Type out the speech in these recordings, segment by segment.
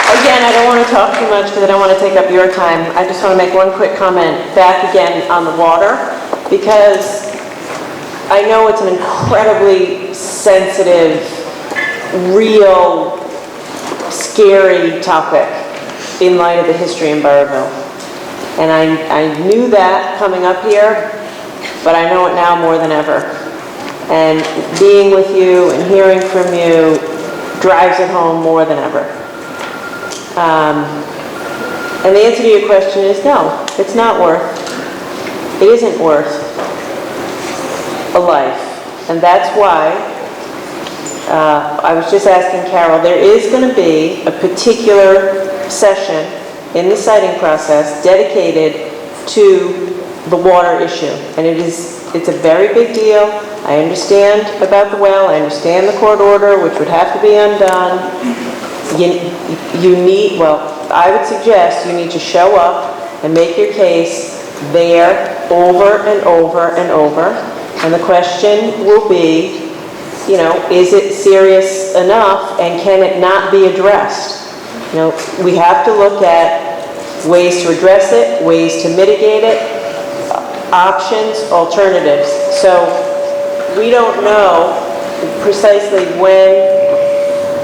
Again, I don't want to talk too much because I don't want to take up your time. I just want to make one quick comment back again on the water, because I know it's an incredibly sensitive, real, scary topic in light of the history in Burrillville. And I knew that coming up here, but I know it now more than ever. And being with you and hearing from you drives it home more than ever. And the answer to your question is no, it's not worth, it isn't worth a life. And that's why I was just asking Carol, there is going to be a particular session in the siting process dedicated to the water issue. And it's a very big deal. I understand about the well, I understand the court order, which would have to be undone. You need, well, I would suggest you need to show up and make your case there over and over and over. And the question will be, you know, is it serious enough and can it not be addressed? You know, we have to look at ways to address it, ways to mitigate it, options, alternatives. So we don't know precisely when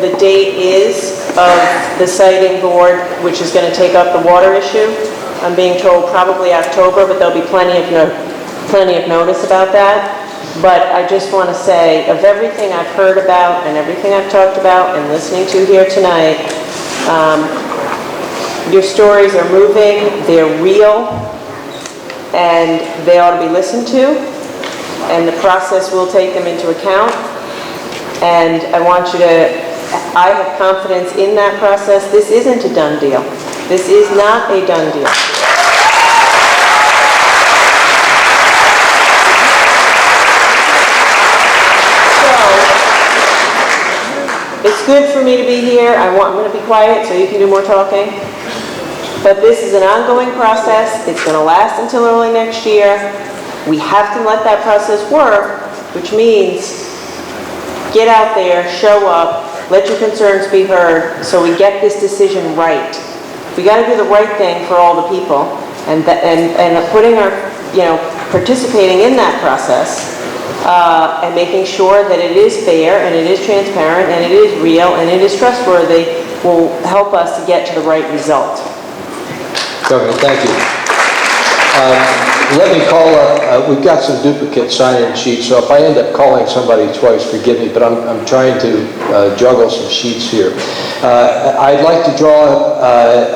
the date is of the siting board, which is going to take up the water issue. I'm being told probably October, but there'll be plenty of notice about that. But I just want to say, of everything I've heard about and everything I've talked about and listening to here tonight, your stories are moving, they're real, and they ought to be listened to, and the process will take them into account. And I want you to, I have confidence in that process. This isn't a done deal. This is not a done deal. So, it's good for me to be here. I'm going to be quiet so you can do more talking. But this is an ongoing process. It's going to last until early next year. We have to let that process work, which means get out there, show up, let your concerns be heard so we get this decision right. We got to do the right thing for all the people, and putting our, participating in that process and making sure that it is fair and it is transparent and it is real and it is trustworthy will help us to get to the right result. Governor, thank you. Let me call up, we've got some duplicate sign-in sheets, so if I end up calling somebody twice, forgive me, but I'm trying to juggle some sheets here. I'd like to draw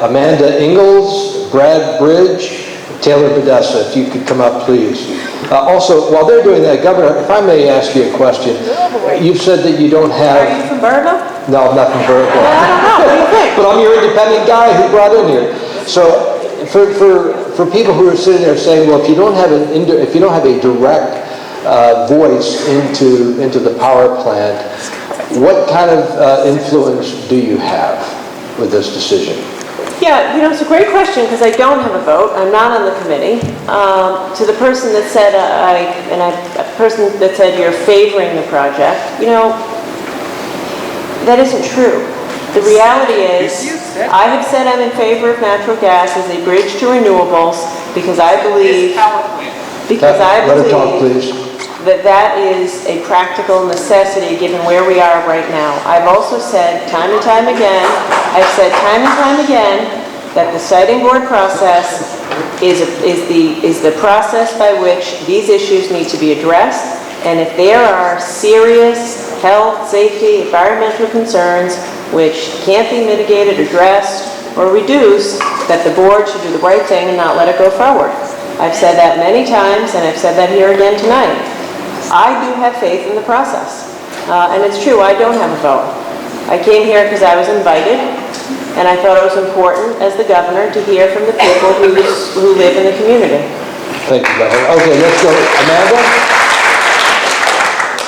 Amanda Ingalls, Brad Bridge, Taylor Podesta, if you could come up, please. Also, while they're doing that, Governor, if I may ask you a question. You've said that you don't have... Are you from Burrillville? No, I'm not from Burrillville. Well, I don't know. What do you think? But I'm your independent guy who brought in here. So, for people who are sitting there saying, well, if you don't have a direct voice into the power plant, what kind of influence do you have with this decision? Yeah, it's a great question because I don't have a vote. I'm not on the committee. To the person that said you're favoring the project, that isn't true. The reality is, I have said I'm in favor of natural gas as a bridge to renewables because I believe that is a practical necessity given where we are right now. I've also said time and time again that the siting board process is the process by which these issues need to be addressed, and if there are serious health, safety, environmental concerns which can't be mitigated, addressed, or reduced, that the board should do the right thing and not let it go forward. I've said that many times, and I've said that here again tonight. I do have faith in the process. And it's true, I don't have a vote. I came here because I was invited, and I thought it was important as the governor to hear from the people who live in the community. Thank you, Governor. Okay, let's go. Amanda?